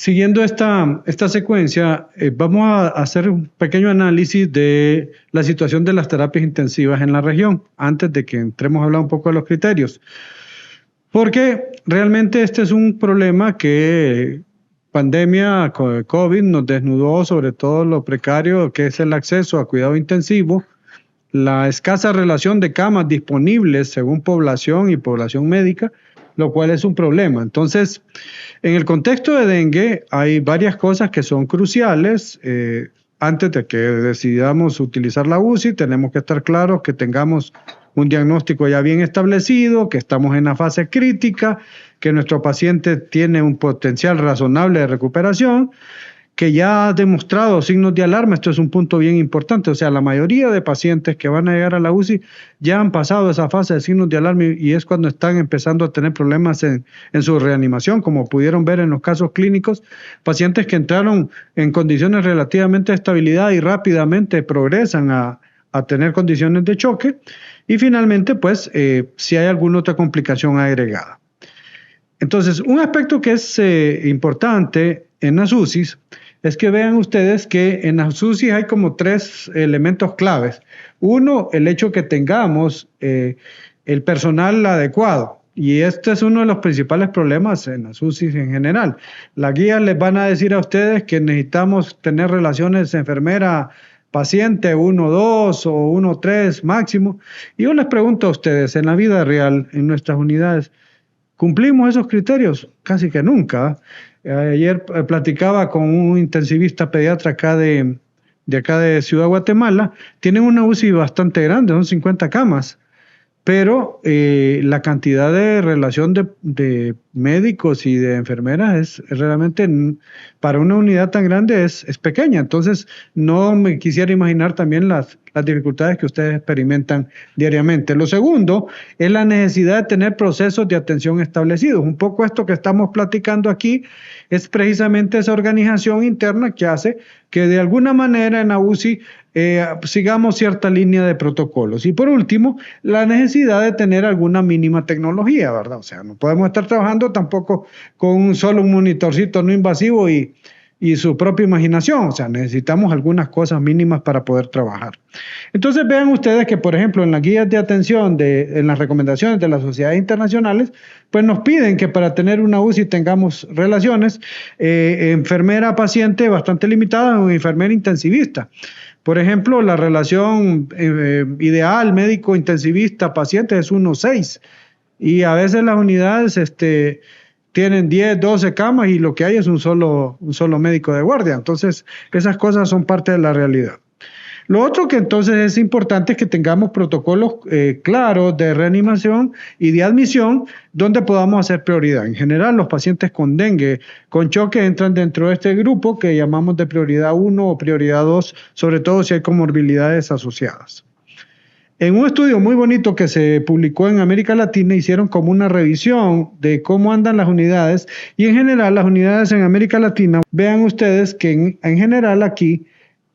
siguiendo esta secuencia, vamos a hacer un pequeño análisis de la situación de las terapias intensivas en la región, antes de que entremos a hablar un poco de los criterios. Porque realmente este es un problema que pandemia COVID nos desnudó, sobre todo lo precario que es el acceso a cuidado intensivo, la escasa relación de camas disponibles según población y población médica, lo cual es un problema. Entonces, en el contexto de dengue hay varias cosas que son cruciales. Antes de que decidamos utilizar la UCI, tenemos que estar claros que tengamos un diagnóstico ya bien establecido, que estamos en la fase crítica, que nuestro paciente tiene un potencial razonable de recuperación, que ya ha demostrado signos de alarma. Esto es un punto bien importante. O sea, la mayoría de pacientes que van a llegar a la UCI ya han pasado esa fase de signos de alarma y es cuando están empezando a tener problemas en su reanimación, como pudieron ver en los casos clínicos, pacientes que entraron en condiciones relativamente de estabilidad y rápidamente progresan a tener condiciones de choque y finalmente, pues, si hay alguna otra complicación agregada. Entonces, un aspecto que es importante en las UCIs es que vean ustedes que en las UCIs hay como 3 elementos claves. Uno, el hecho que tengamos el personal adecuado. Y este es uno de los principales problemas en las UCIs en general. Las guías les van a decir a ustedes que necesitamos tener relaciones enfermera-paciente 1-2 o 1-3 máximo. Y yo les pregunto a ustedes, en la vida real, en nuestras unidades, ¿cumplimos esos criterios? Casi que nunca. Ayer platicaba con un intensivista pediatra acá de Ciudad Guatemala. Tienen una UCI bastante grande, son 50 camas, pero la cantidad de relación de médicos y de enfermeras es realmente, para una unidad tan grande, es pequeña. Entonces, no me quisiera imaginar también las dificultades que ustedes experimentan diariamente. Lo segundo es la necesidad de tener procesos de atención establecidos. Un poco esto que estamos platicando aquí es precisamente esa organización interna que hace que de alguna manera en la UCI sigamos cierta línea de protocolos. Y por último, la necesidad de tener alguna mínima tecnología, ¿verdad? O sea, no podemos estar trabajando tampoco con solo un monitorcito no invasivo y su propia imaginación. O sea, necesitamos algunas cosas mínimas para poder trabajar. Entonces vean ustedes que, por ejemplo, en las guías de atención, en las recomendaciones de las sociedades internacionales, pues nos piden que para tener una UCI tengamos relaciones enfermera-paciente bastante limitadas o enfermera intensivista. Por ejemplo, la relación ideal médico-intensivista-paciente es 1:6 y a veces las unidades tienen 10, 12 camas y lo que hay es un solo médico de guardia. Entonces, esas cosas son parte de la realidad. Lo otro que entonces es importante es que tengamos protocolos claros de reanimación y de admisión donde podamos hacer prioridad. En general, los pacientes con dengue, con choque, entran dentro de este grupo que llamamos de prioridad 1 o prioridad 2, sobre todo si hay comorbilidades asociadas. En un estudio muy bonito que se publicó en América Latina, hicieron como una revisión de cómo andan las unidades y en general las unidades en América Latina, vean ustedes que en general aquí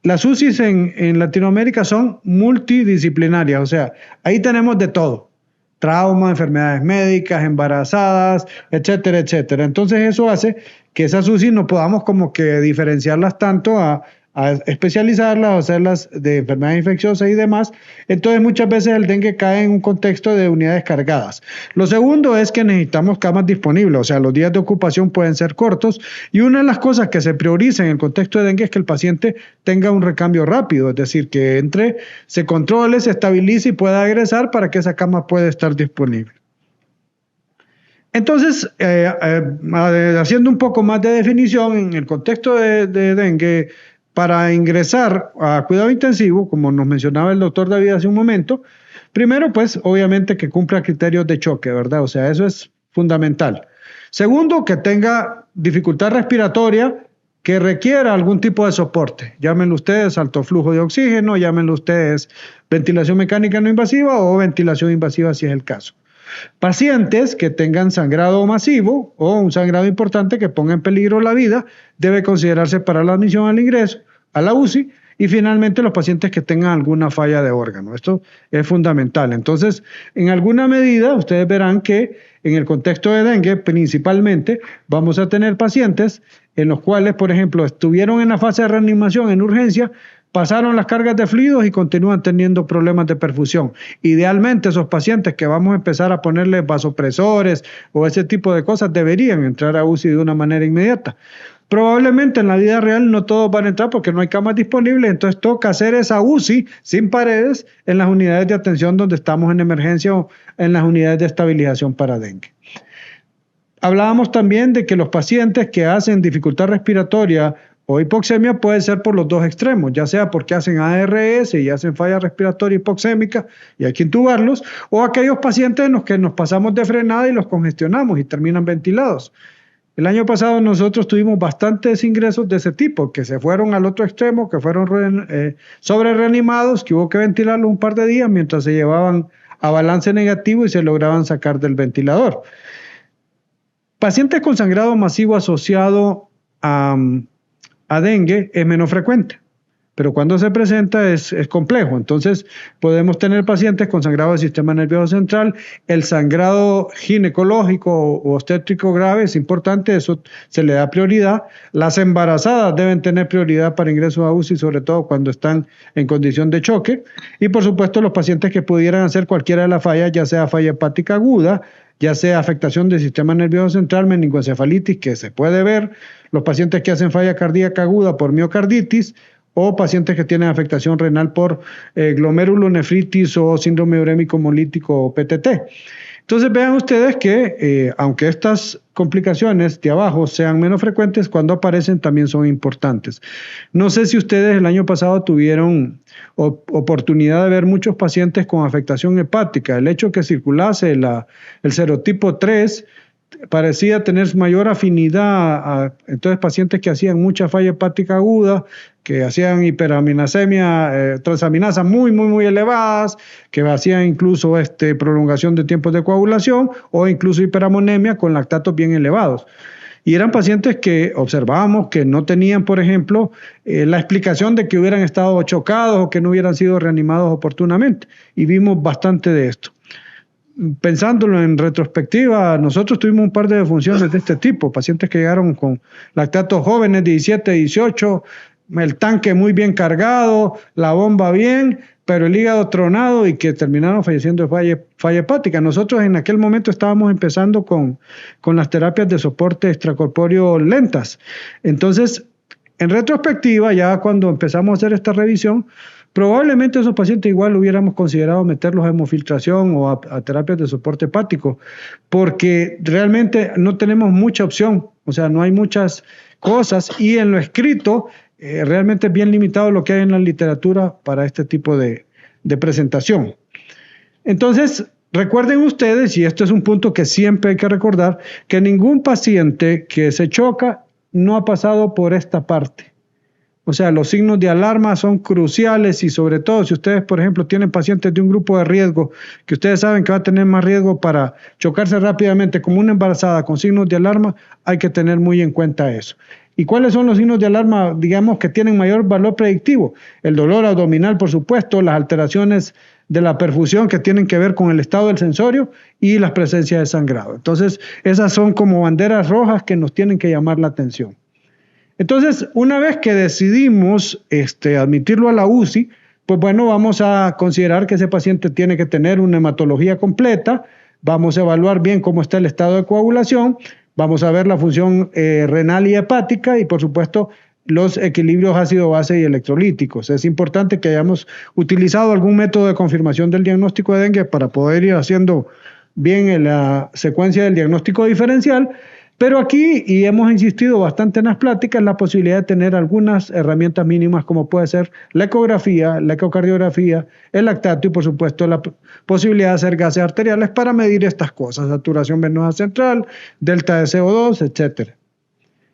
las UCIs en Latinoamérica son multidisciplinarias, o sea, ahí tenemos de todo, trauma, enfermedades médicas, embarazadas, etcétera, etcétera. Entonces eso hace que esas UCIs no podamos como que diferenciarlas tanto a especializarlas o hacerlas de enfermedades infecciosas y demás. Entonces muchas veces el dengue cae en un contexto de unidades cargadas. Lo segundo es que necesitamos camas disponibles, o sea, los días de ocupación pueden ser cortos y una de las cosas que se prioriza en el contexto de dengue es que el paciente tenga un recambio rápido, es decir, que entre, se controle, se estabilice y pueda egresar para que esa cama pueda estar disponible. Entonces, haciendo un poco más de definición en el contexto de dengue, para ingresar a cuidado intensivo, como nos mencionaba el doctor David hace un momento, primero, pues, obviamente que cumpla criterios de choque, ¿verdad? O sea, eso es fundamental. Segundo, que tenga dificultad respiratoria que requiera algún tipo de soporte. Llámenlo ustedes alto flujo de oxígeno, llámenlo ustedes ventilación mecánica no invasiva o ventilación invasiva si es el caso. Pacientes que tengan sangrado masivo o un sangrado importante que ponga en peligro la vida debe considerarse para la admisión al ingreso a la UCI y finalmente los pacientes que tengan alguna falla de órgano. Esto es fundamental. Entonces, en alguna medida, ustedes verán que en el contexto de dengue, principalmente, vamos a tener pacientes en los cuales, por ejemplo, estuvieron en la fase de reanimación en urgencia, pasaron las cargas de fluidos y continúan teniendo problemas de perfusión. Idealmente, esos pacientes que vamos a empezar a ponerles vasopresores o ese tipo de cosas deberían entrar a UCI de una manera inmediata. Probablemente en la vida real no todos van a entrar porque no hay camas disponibles, entonces toca hacer esa UCI sin paredes en las unidades de atención donde estamos en emergencia o en las unidades de estabilización para dengue. Hablábamos también de que los pacientes que hacen dificultad respiratoria o hipoxemia puede ser por los dos extremos, ya sea porque hacen ARS y hacen falla respiratoria hipoxémica y hay que intubarlos, o aquellos pacientes en los que nos pasamos de frenada y los congestionamos y terminan ventilados. El año pasado nosotros tuvimos bastantes ingresos de ese tipo, que se fueron al otro extremo, que fueron sobre reanimados, que hubo que ventilarlos un par de días mientras se llevaban a balance negativo y se lograban sacar del ventilador. Pacientes con sangrado masivo asociado a dengue es menos frecuente, pero cuando se presenta es complejo. Entonces podemos tener pacientes con sangrado del sistema nervioso central. El sangrado ginecológico o obstétrico grave es importante, eso se le da prioridad. Las embarazadas deben tener prioridad para ingreso a UCI, sobre todo cuando están en condición de choque. Y por supuesto los pacientes que pudieran hacer cualquiera de las fallas, ya sea falla hepática aguda, ya sea afectación del sistema nervioso central, meningoencefalitis, que se puede ver, los pacientes que hacen falla cardíaca aguda por miocarditis, o pacientes que tienen afectación renal por glomerulonefritis o síndrome urémico hemolítico o PTT. Entonces vean ustedes que aunque estas complicaciones de abajo sean menos frecuentes, cuando aparecen también son importantes. No sé si ustedes el año pasado tuvieron oportunidad de ver muchos pacientes con afectación hepática. El hecho que circulase el serotipo 3 parecía tener mayor afinidad a entonces pacientes que hacían mucha falla hepática aguda, que hacían hiperaminasemia, transaminasas muy elevadas, que hacían incluso prolongación de tiempos de coagulación o incluso hiperamonemia con lactatos bien elevados. Y eran pacientes que observábamos que no tenían, por ejemplo, la explicación de que hubieran estado chocados o que no hubieran sido reanimados oportunamente. Y vimos bastante de esto. Pensándolo en retrospectiva, nosotros tuvimos un par de defunciones de este tipo, pacientes que llegaron con lactatos jóvenes, 17, 18, el tanque muy bien cargado, la bomba bien, pero el hígado tronado y que terminaron falleciendo de falla hepática. Nosotros en aquel momento estábamos empezando con las terapias de soporte extracorpóreo lentas. Entonces, en retrospectiva, ya cuando empezamos a hacer esta revisión, probablemente esos pacientes igual hubiéramos considerado meterlos a hemofiltración o a terapias de soporte hepático, porque realmente no tenemos mucha opción, o sea, no hay muchas cosas y en lo escrito realmente es bien limitado lo que hay en la literatura para este tipo de presentación. Entonces, recuerden ustedes, y esto es un punto que siempre hay que recordar, que ningún paciente que se choca no ha pasado por esta parte. O sea, los signos de alarma son cruciales y sobre todo si ustedes, por ejemplo, tienen pacientes de un grupo de riesgo que ustedes saben que va a tener más riesgo para chocarse rápidamente como una embarazada con signos de alarma, hay que tener muy en cuenta eso. ¿Y cuáles son los signos de alarma, digamos, que tienen mayor valor predictivo? El dolor abdominal, por supuesto, las alteraciones de la perfusión que tienen que ver con el estado del sensorio y las presencias de sangrado. Entonces, esas son como banderas rojas que nos tienen que llamar la atención. Entonces, una vez que decidimos admitirlo a la UCI, pues bueno, vamos a considerar que ese paciente tiene que tener una hematología completa, vamos a evaluar bien cómo está el estado de coagulación, vamos a ver la función renal y hepática y por supuesto los equilibrios ácido-base y electrolíticos. Es importante que hayamos utilizado algún método de confirmación del diagnóstico de dengue para poder ir haciendo bien la secuencia del diagnóstico diferencial. Pero aquí, y hemos insistido bastante en las pláticas, la posibilidad de tener algunas herramientas mínimas como puede ser la ecografía, la ecocardiografía, el lactato y por supuesto la posibilidad de hacer gases arteriales para medir estas cosas, saturación venosa central, delta de CO2, etc.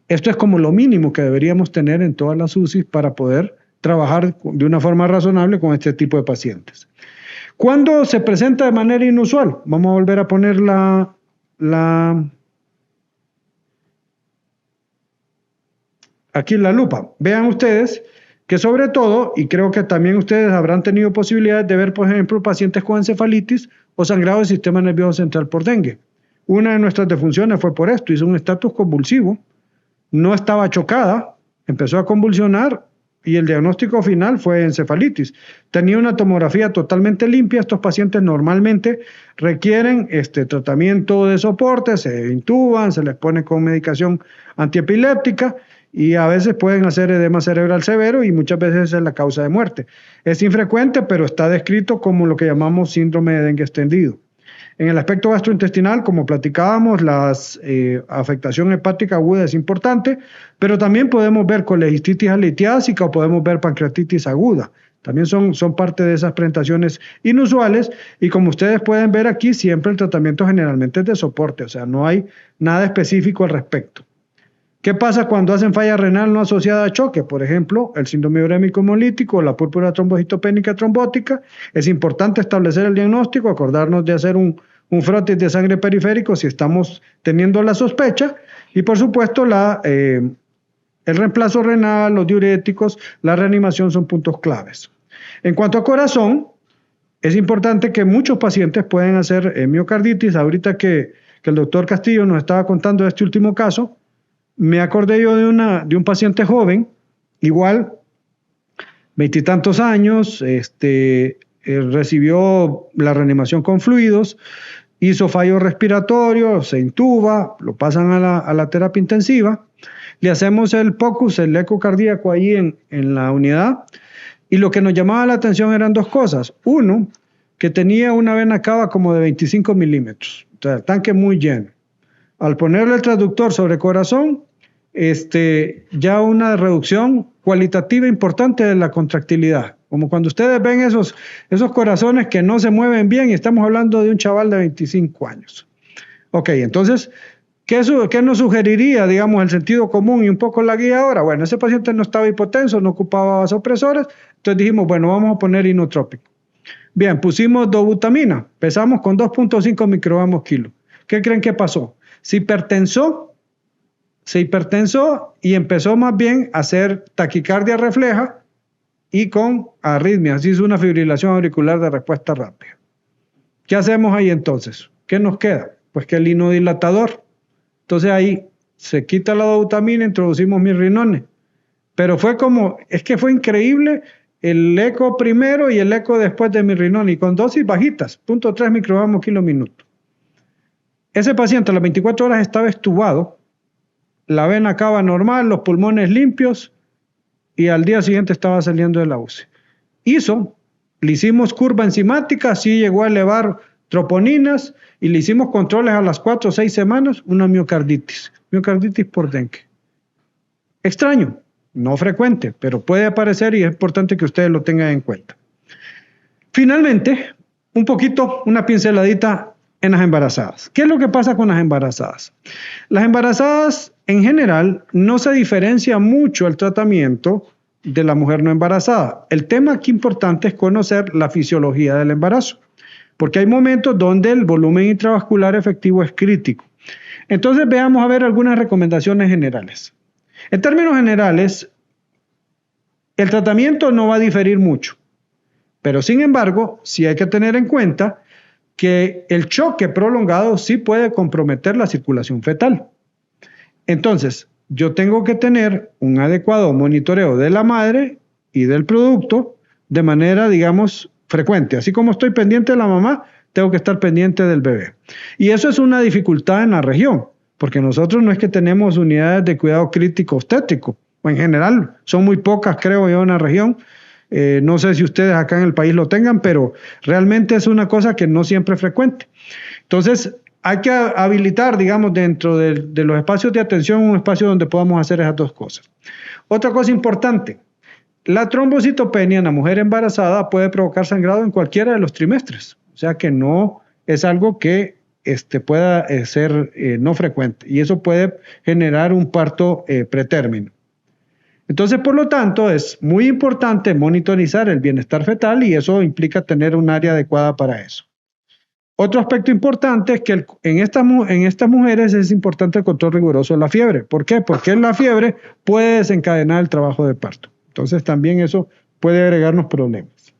Esto es como lo mínimo que deberíamos tener en todas las UCIs para poder trabajar de una forma razonable con este tipo de pacientes. ¿Cuándo se presenta de manera inusual? Vamos a volver a poner aquí la lupa. Vean ustedes que sobre todo, y creo que también ustedes habrán tenido posibilidades de ver, por ejemplo, pacientes con encefalitis o sangrado del sistema nervioso central por dengue. Una de nuestras defunciones fue por esto, hizo un estatus convulsivo, no estaba chocada, empezó a convulsionar y el diagnóstico final fue encefalitis. Tenía una tomografía totalmente limpia. Estos pacientes normalmente requieren tratamiento de soporte, se intuban, se les pone con medicación antiepiléptica y a veces pueden hacer edema cerebral severo y muchas veces es la causa de muerte. Es infrecuente, pero está descrito como lo que llamamos síndrome de dengue extendido. En el aspecto gastrointestinal, como platicábamos, la afectación hepática aguda es importante, pero también podemos ver colecistitis alitiásica o podemos ver pancreatitis aguda. También son parte de esas presentaciones inusuales y como ustedes pueden ver aquí, siempre el tratamiento generalmente es de soporte, o sea, no hay nada específico al respecto. ¿Qué pasa cuando hacen falla renal no asociada a choque? Por ejemplo, el síndrome urémico hemolítico, la púrpura trombocitopénica trombótica. Es importante establecer el diagnóstico, acordarnos de hacer un frotis de sangre periférico si estamos teniendo la sospecha y por supuesto el reemplazo renal, los diuréticos, la reanimación son puntos claves. En cuanto a corazón, es importante que muchos pacientes pueden hacer miocarditis. Ahorita que el doctor Castillo nos estaba contando de este último caso, me acordé yo de un paciente joven, igual, 20 y tantos años, recibió la reanimación con fluidos, hizo fallo respiratorio, se intuba, lo pasan a la terapia intensiva, le hacemos el POCUS, el eco cardíaco ahí en la unidad, y lo que nos llamaba la atención eran dos cosas. Uno, que tenía una vena cava como de 25 milímetros, o sea, el tanque muy lleno. Al ponerle el transductor sobre corazón, ya una reducción cualitativa importante de la contractilidad. Como cuando ustedes ven esos corazones que no se mueven bien y estamos hablando de un chaval de 25 años. Ok, entonces, ¿qué nos sugeriría, digamos, el sentido común y un poco la guía ahora? Bueno, ese paciente no estaba hipotenso, no ocupaba vasopresores, entonces dijimos, bueno, vamos a poner inotrópico. Bien, pusimos dobutamina, empezamos con 2.5 microgramos kilo. ¿Qué creen que pasó? Se hipertensó y empezó más bien a hacer taquicardia refleja y con arritmias, hizo una fibrilación auricular de respuesta rápida. ¿Qué hacemos ahí entonces? ¿Qué nos queda? Pues que el inodilatador. Entonces ahí se quita la dobutamina, introducimos mirrinone. Pero fue increíble el eco primero y el eco después de mirrinone y con dosis bajitas, 0.3 microgramos kilo minuto. Ese paciente a las 24 horas estaba estubado, la vena cava normal, los pulmones limpios y al día siguiente estaba saliendo de la UCI. Le hicimos curva enzimática, sí llegó a elevar troponinas y le hicimos controles a las 4 o 6 semanas, una miocarditis por dengue. Extraño, no frecuente, pero puede aparecer y es importante que ustedes lo tengan en cuenta. Finalmente, una pinceladita en las embarazadas. ¿Qué es lo que pasa con las embarazadas? Las embarazadas, en general, no se diferencia mucho el tratamiento de la mujer no embarazada. El tema aquí importante es conocer la fisiología del embarazo, porque hay momentos donde el volumen intravascular efectivo es crítico. Entonces, veamos a ver algunas recomendaciones generales. En términos generales, el tratamiento no va a diferir mucho, pero sin embargo, sí hay que tener en cuenta que el choque prolongado sí puede comprometer la circulación fetal. Entonces, yo tengo que tener un adecuado monitoreo de la madre y del producto de manera, digamos, frecuente. Así como estoy pendiente de la mamá, tengo que estar pendiente del bebé. Y eso es una dificultad en la región, porque nosotros no es que tenemos unidades de cuidado crítico obstétrico, o en general son muy pocas, creo yo, en la región. No sé si ustedes acá en el país lo tengan, pero realmente es una cosa que no siempre es frecuente. Entonces, hay que habilitar, digamos, dentro de los espacios de atención, un espacio donde podamos hacer esas dos cosas. Otra cosa importante, la trombocitopenia en la mujer embarazada puede provocar sangrado en cualquiera de los trimestres, o sea que no es algo que pueda ser no frecuente y eso puede generar un parto pretérmino. Entonces, por lo tanto, es muy importante monitorizar el bienestar fetal y eso implica tener un área adecuada para eso. Otro aspecto importante es que en estas mujeres es importante el control riguroso de la fiebre. ¿Por qué? Porque la fiebre puede desencadenar el trabajo de parto. Entonces también eso puede agregarnos problemas.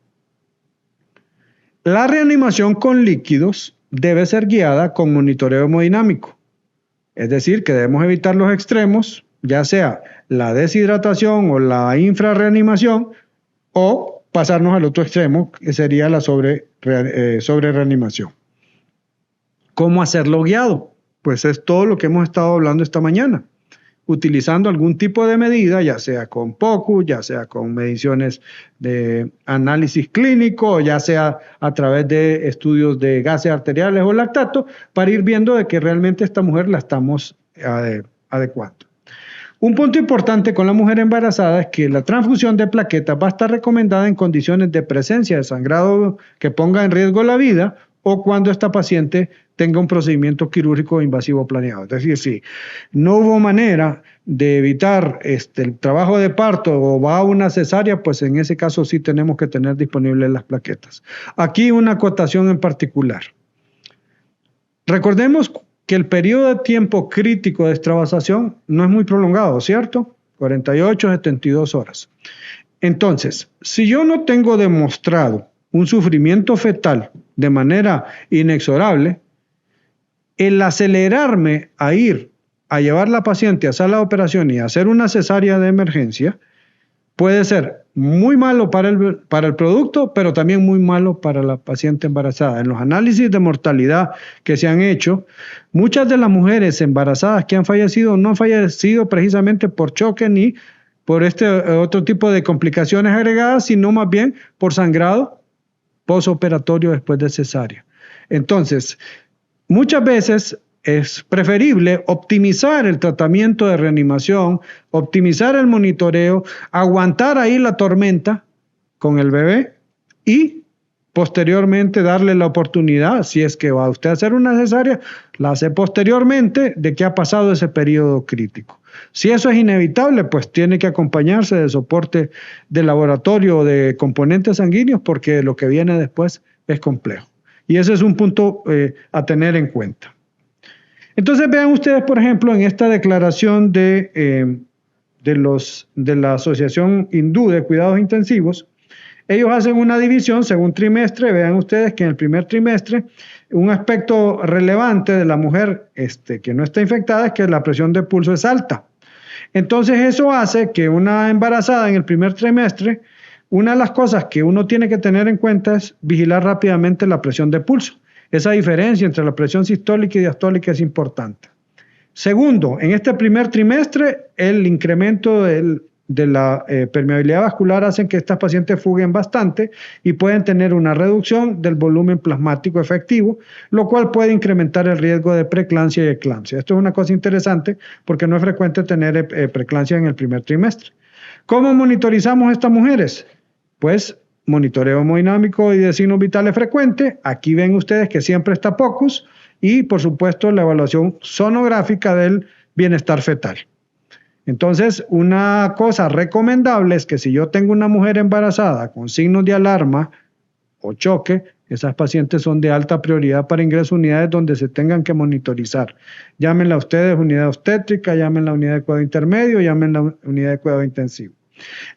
La reanimación con líquidos debe ser guiada con monitoreo hemodinámico. Es decir, que debemos evitar los extremos, ya sea la deshidratación o la infrarreanimación, o pasarnos al otro extremo, que sería la sobrereanimación. ¿Cómo hacerlo guiado? Pues es todo lo que hemos estado hablando esta mañana, utilizando algún tipo de medida, ya sea con POCUS, ya sea con mediciones de análisis clínico, ya sea a través de estudios de gases arteriales o lactato, para ir viendo de que realmente esta mujer la estamos adecuando. Un punto importante con la mujer embarazada es que la transfusión de plaquetas va a estar recomendada en condiciones de presencia de sangrado que ponga en riesgo la vida o cuando esta paciente tenga un procedimiento quirúrgico invasivo planeado. Es decir, si no hubo manera de evitar el trabajo de parto o va a una cesárea, pues en ese caso sí tenemos que tener disponibles las plaquetas. Aquí una acotación en particular. Recordemos que el periodo de tiempo crítico de extravasación no es muy prolongado, ¿cierto? 48, 72 horas. Entonces, si yo no tengo demostrado un sufrimiento fetal de manera inexorable, el acelerarme a ir a llevar a la paciente a sala de operación y hacer una cesárea de emergencia puede ser muy malo para el producto, pero también muy malo para la paciente embarazada. En los análisis de mortalidad que se han hecho, muchas de las mujeres embarazadas que han fallecido no han fallecido precisamente por choque ni por otro tipo de complicaciones agregadas, sino más bien por sangrado posoperatorio después de cesárea. Entonces, muchas veces es preferible optimizar el tratamiento de reanimación, optimizar el monitoreo, aguantar ahí la tormenta con el bebé y posteriormente darle la oportunidad, si es que va usted a hacer una cesárea, la hace posteriormente de que ha pasado ese periodo crítico. Si eso es inevitable, pues tiene que acompañarse de soporte de laboratorio o de componentes sanguíneos porque lo que viene después es complejo. Y ese es un punto a tener en cuenta. Entonces vean ustedes, por ejemplo, en esta declaración de la Asociación Hindú de Cuidados Intensivos, ellos hacen una división según trimestre. Vean ustedes que en el primer trimestre un aspecto relevante de la mujer que no está infectada es que la presión de pulso es alta. Entonces eso hace que una embarazada en el primer trimestre, una de las cosas que uno tiene que tener en cuenta es vigilar rápidamente la presión de pulso. Esa diferencia entre la presión sistólica y diastólica es importante. Segundo, en este primer trimestre, el incremento de la permeabilidad vascular hace que estas pacientes fuguen bastante y pueden tener una reducción del volumen plasmático efectivo, lo cual puede incrementar el riesgo de preeclampsia y eclampsia. Esto es una cosa interesante porque no es frecuente tener preeclampsia en el primer trimestre. ¿Cómo monitorizamos a estas mujeres? Pues monitoreo hemodinámico y de signos vitales frecuente. Aquí ven ustedes que siempre está POCUS y, por supuesto, la evaluación sonográfica del bienestar fetal. Entonces, una cosa recomendable es que si yo tengo una mujer embarazada con signos de alarma o choque, esas pacientes son de alta prioridad para ingreso a unidades donde se tengan que monitorizar. Llámenla ustedes unidad obstétrica, llámenla unidad de cuidado intermedio, llámenla unidad de cuidado intensivo.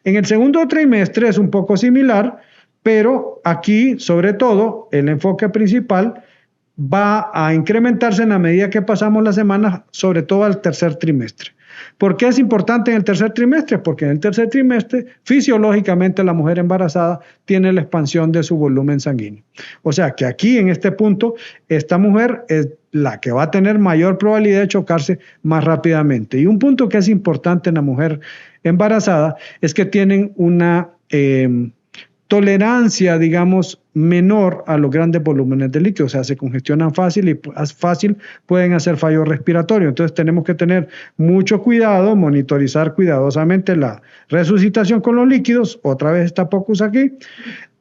En el segundo trimestre es un poco similar, pero aquí, sobre todo, el enfoque principal va a incrementarse en la medida que pasamos las semanas, sobre todo al tercer trimestre. ¿Por qué es importante en el tercer trimestre? Porque en el tercer trimestre, fisiológicamente, la mujer embarazada tiene la expansión de su volumen sanguíneo. O sea que aquí, en este punto, esta mujer es la que va a tener mayor probabilidad de chocarse más rápidamente. Y un punto que es importante en la mujer embarazada es que tienen una tolerancia, digamos, menor a los grandes volúmenes de líquido, o sea, se congestionan fácil y fácil pueden hacer fallo respiratorio. Entonces tenemos que tener mucho cuidado, monitorizar cuidadosamente la resucitación con los líquidos. Otra vez está POCUS aquí.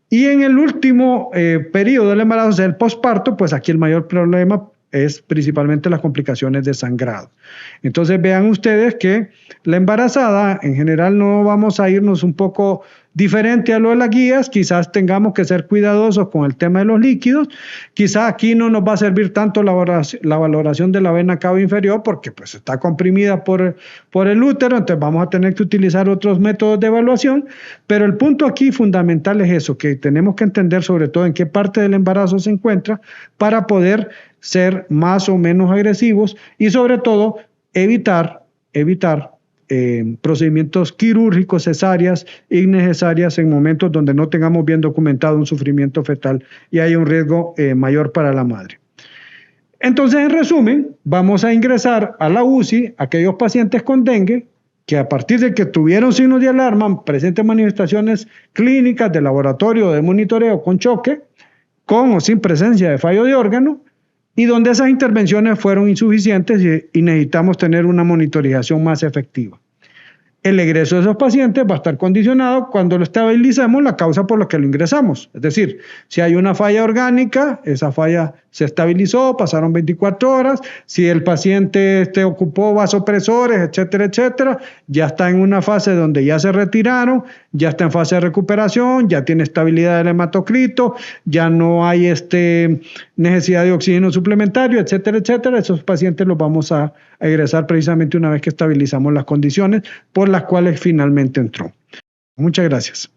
Y en el último periodo del embarazo, o sea, el posparto, pues aquí el mayor problema es principalmente las complicaciones de sangrado. Entonces vean ustedes que la embarazada, en general no vamos a irnos un poco diferente a lo de las guías, quizás tengamos que ser cuidadosos con el tema de los líquidos, quizás aquí no nos va a servir tanto la valoración de la vena cava inferior porque pues está comprimida por el útero, entonces vamos a tener que utilizar otros métodos de evaluación, pero el punto aquí fundamental es eso, que tenemos que entender sobre todo en qué parte del embarazo se encuentra para poder ser más o menos agresivos y sobre todo evitar procedimientos quirúrgicos, cesáreas innecesarias en momentos donde no tengamos bien documentado un sufrimiento fetal y hay un riesgo mayor para la madre. Entonces, en resumen, vamos a ingresar a la UCI aquellos pacientes con dengue que a partir de que tuvieron signos de alarma, presenten manifestaciones clínicas de laboratorio o de monitoreo con choque, con o sin presencia de fallo de órgano, y donde esas intervenciones fueron insuficientes y necesitamos tener una monitorización más efectiva. El egreso de esos pacientes va a estar condicionado cuando lo estabilicemos la causa por la que lo ingresamos. Es decir, si hay una falla orgánica, esa falla se estabilizó, pasaron 24 horas. Si el paciente ocupó vasopresores, etcétera, etcétera, ya está en una fase donde ya se retiraron, ya está en fase de recuperación, ya tiene estabilidad del hematocrito, ya no hay necesidad de oxígeno suplementario, etcétera, etcétera. Esos pacientes los vamos a egresar precisamente una vez que estabilizamos las condiciones por las cuales finalmente entró. Muchas gracias.